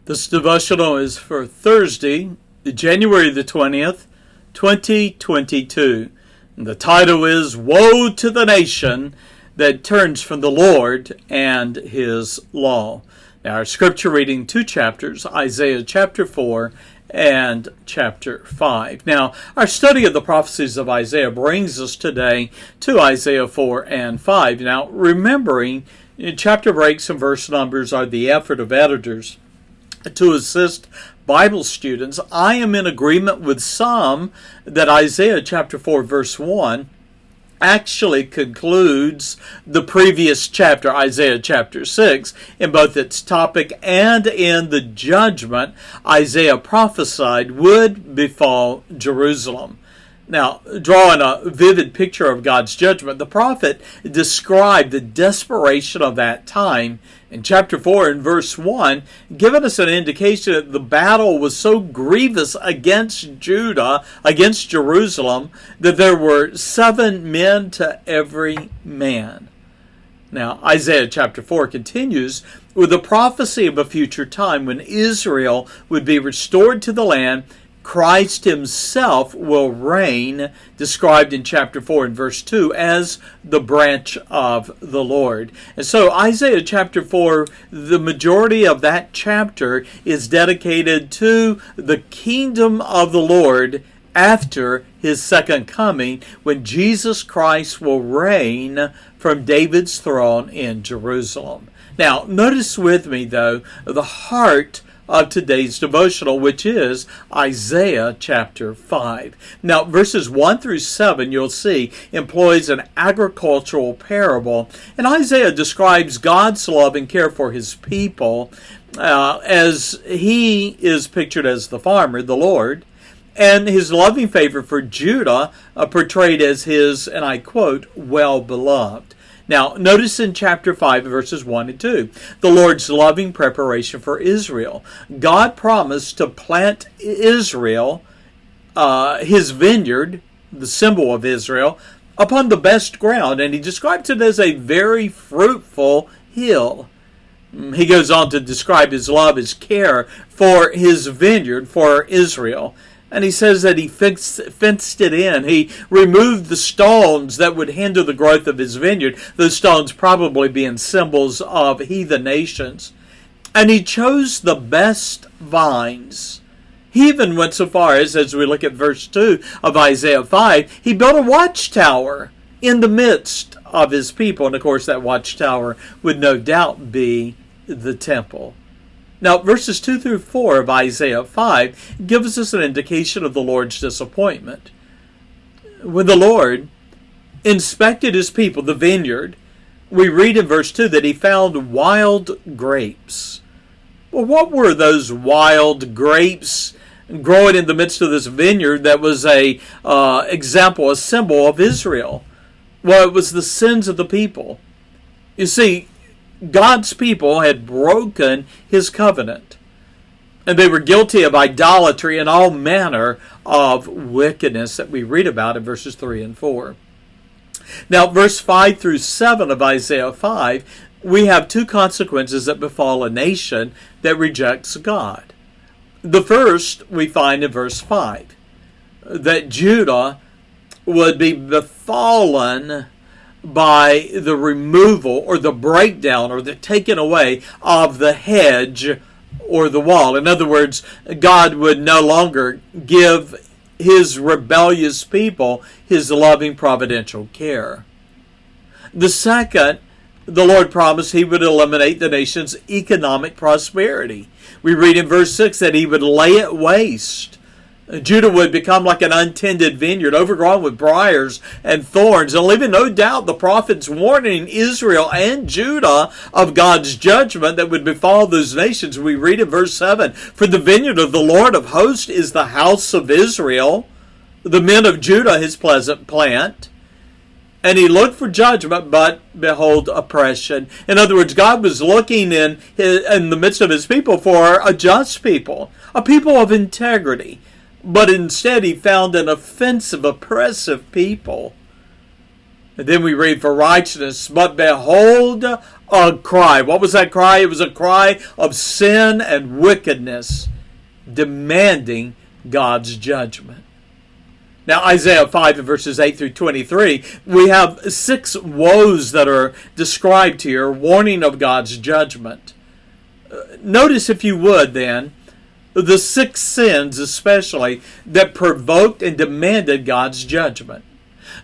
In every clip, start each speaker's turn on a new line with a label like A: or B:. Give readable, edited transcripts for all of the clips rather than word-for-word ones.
A: This devotional is for Thursday, January the 20th, 2022. And the title is Woe to the Nation that Turns from the Lord and His Law. Now our scripture reading, two chapters, Isaiah chapter 4 and chapter 5. Now, our study of the prophecies of Isaiah brings us today to Isaiah 4 and 5. Now, remembering chapter breaks and verse numbers are the effort of editors to assist Bible students. I am in agreement with some that Isaiah chapter 4 verse 1 actually concludes the previous chapter, Isaiah chapter 6, in both its topic and in the judgment Isaiah prophesied would befall Jerusalem. Now, drawing a vivid picture of God's judgment, the prophet described the desperation of that time in chapter 4 and verse 1, giving us an indication that the battle was so grievous against Judah, against Jerusalem, that there were 7 men to every man. Now, Isaiah chapter 4 continues with a prophecy of a future time when Israel would be restored to the land. Christ himself will reign, described in chapter 4 and verse 2 as the branch of the Lord. And so Isaiah chapter 4, the majority of that chapter is dedicated to the kingdom of the Lord after his second coming, when Jesus Christ will reign from David's throne in Jerusalem. Now, notice with me, though, the heart of today's devotional, which is Isaiah chapter 5. Now, verses 1 through 7, you'll see, employs an agricultural parable, and Isaiah describes God's love and care for his people as he is pictured as the farmer, the Lord, and his loving favor for Judah portrayed as his, and I quote, well-beloved. Now, notice in chapter 5, verses 1 and 2, the Lord's loving preparation for Israel. God promised to plant Israel, his vineyard, the symbol of Israel, upon the best ground, and he describes it as a very fruitful hill. He goes on to describe his love, his care for his vineyard, for Israel. And he says that he fenced it in. He removed the stones that would hinder the growth of his vineyard, those stones probably being symbols of heathen nations. And he chose the best vines. He even went so far as we look at verse 2 of Isaiah 5, he built a watchtower in the midst of his people. And of course that watchtower would no doubt be the temple. Now, verses 2 through 4 of Isaiah 5 gives us an indication of the Lord's disappointment. When the Lord inspected his people, the vineyard, we read in verse 2 that he found wild grapes. Well, what were those wild grapes growing in the midst of this vineyard that was a example, a symbol of Israel? Well, it was the sins of the people. You see, God's people had broken his covenant, and they were guilty of idolatry and all manner of wickedness that we read about in verses 3 and 4. Now, verse 5 through 7 of Isaiah 5, we have two consequences that befall a nation that rejects God. The first we find in verse 5, that Judah would be befallen by the removal or the breakdown or the taking away of the hedge or the wall. In other words, God would no longer give his rebellious people his loving providential care. The second, the Lord promised he would eliminate the nation's economic prosperity. We read in verse 6 that he would lay it waste. Judah would become like an untended vineyard, overgrown with briars and thorns, and leaving no doubt the prophets warning Israel and Judah of God's judgment that would befall those nations. We read in verse 7, for the vineyard of the Lord of hosts is the house of Israel, the men of Judah his pleasant plant. And he looked for judgment, but behold, oppression. In other words, God was looking in the midst of his people for a just people, a people of integrity. But instead he found an offensive, oppressive people. And then we read, for righteousness, but behold a cry. What was that cry? It was a cry of sin and wickedness, demanding God's judgment. Now, Isaiah 5 verses 8 through 23, we have 6 woes that are described here, warning of God's judgment. Notice, if you would, then, the 6 sins especially that provoked and demanded God's judgment.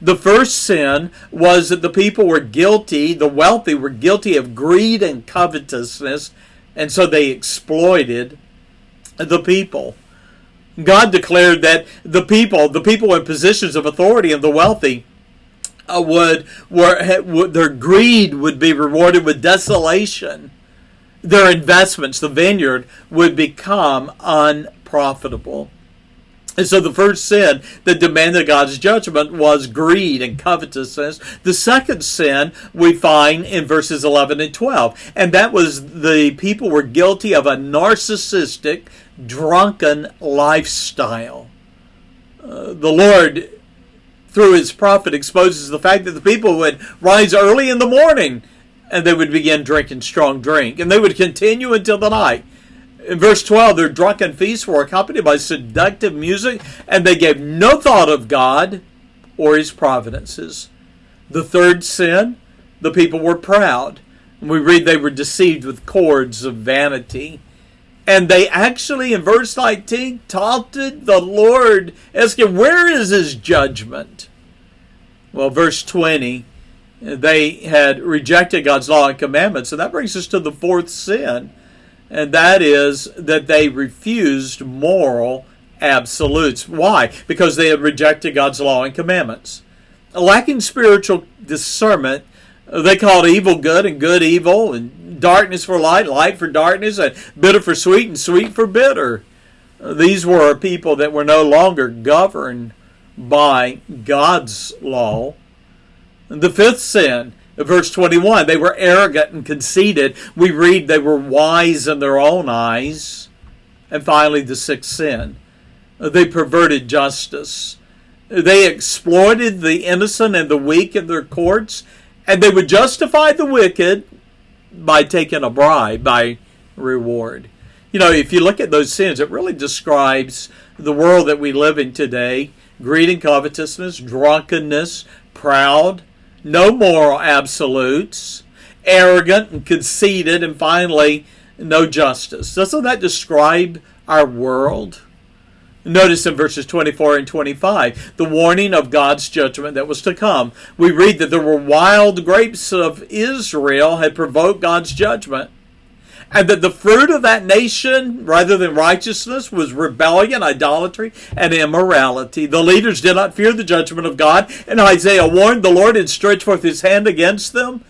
A: The first sin was that the people were guilty, the wealthy were guilty of greed and covetousness, and so they exploited the people. God declared that the people in positions of authority and the wealthy their greed would be rewarded with desolation. Their investments, the vineyard, would become unprofitable. And so the first sin that demanded God's judgment was greed and covetousness. The second sin we find in verses 11 and 12. And that was the people were guilty of a narcissistic, drunken lifestyle. The Lord, through his prophet, exposes the fact that the people would rise early in the morning and they would begin drinking strong drink. And they would continue until the night. In verse 12, their drunken feasts were accompanied by seductive music, and they gave no thought of God or his providences. The third sin, the people were proud. We read they were deceived with cords of vanity. And they actually, in verse 19, taunted the Lord, asking, where is his judgment? Well, verse 20, they had rejected God's law and commandments. And that brings us to the fourth sin. And that is that they refused moral absolutes. Why? Because they had rejected God's law and commandments. Lacking spiritual discernment, they called evil good and good evil, and darkness for light, light for darkness, and bitter for sweet and sweet for bitter. These were a people that were no longer governed by God's law. And the fifth sin, verse 21, they were arrogant and conceited. We read they were wise in their own eyes. And finally, the sixth sin, they perverted justice. They exploited the innocent and the weak in their courts, and they would justify the wicked by taking a bribe, by reward. You know, if you look at those sins, it really describes the world that we live in today. Greed and covetousness, drunkenness, proud, no moral absolutes, arrogant and conceited, and finally, no justice. Doesn't that describe our world? Notice in verses 24 and 25, the warning of God's judgment that was to come. We read that there were wild grapes of Israel had provoked God's judgment, and that the fruit of that nation, rather than righteousness, was rebellion, idolatry, and immorality. The leaders did not fear the judgment of God, and Isaiah warned the Lord had stretched forth his hand against them,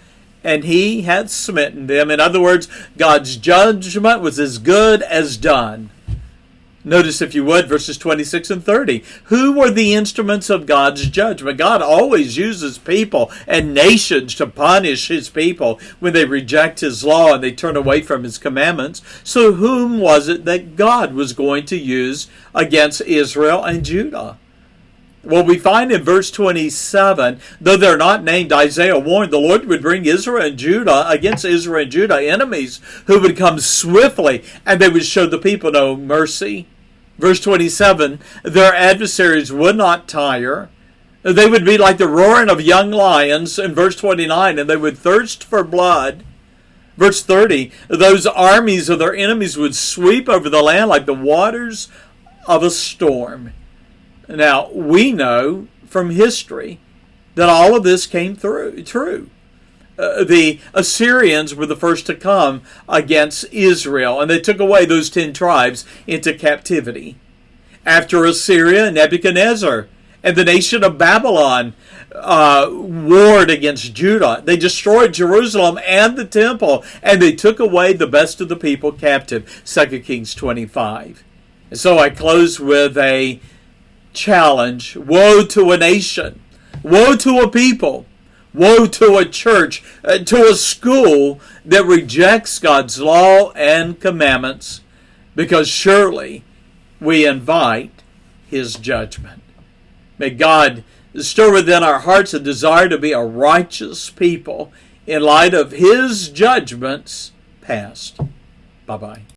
A: and he had smitten them. In other words, God's judgment was as good as done. Notice, if you would, verses 26 and 30. Who were the instruments of God's judgment? God always uses people and nations to punish his people when they reject his law and they turn away from his commandments. So whom was it that God was going to use against Israel and Judah? Well, we find in verse 27, though they're not named, Isaiah warned the Lord would bring Israel and Judah, against Israel and Judah, enemies who would come swiftly, and they would show the people no mercy. Verse 27, their adversaries would not tire. They would be like the roaring of young lions. In verse 29, and they would thirst for blood. Verse 30, those armies of their enemies would sweep over the land like the waters of a storm. Now, we know from history that all of this came true. The Assyrians were the first to come against Israel, and they took away those 10 tribes into captivity. After Assyria, Nebuchadnezzar and the nation of Babylon warred against Judah. They destroyed Jerusalem and the temple, and they took away the best of the people captive. 2 Kings 25. And so I close with a challenge. Woe to a nation. Woe to a people. Woe to a church, to a school that rejects God's law and commandments, because surely we invite his judgment. May God stir within our hearts a desire to be a righteous people in light of His judgments past. Bye-bye.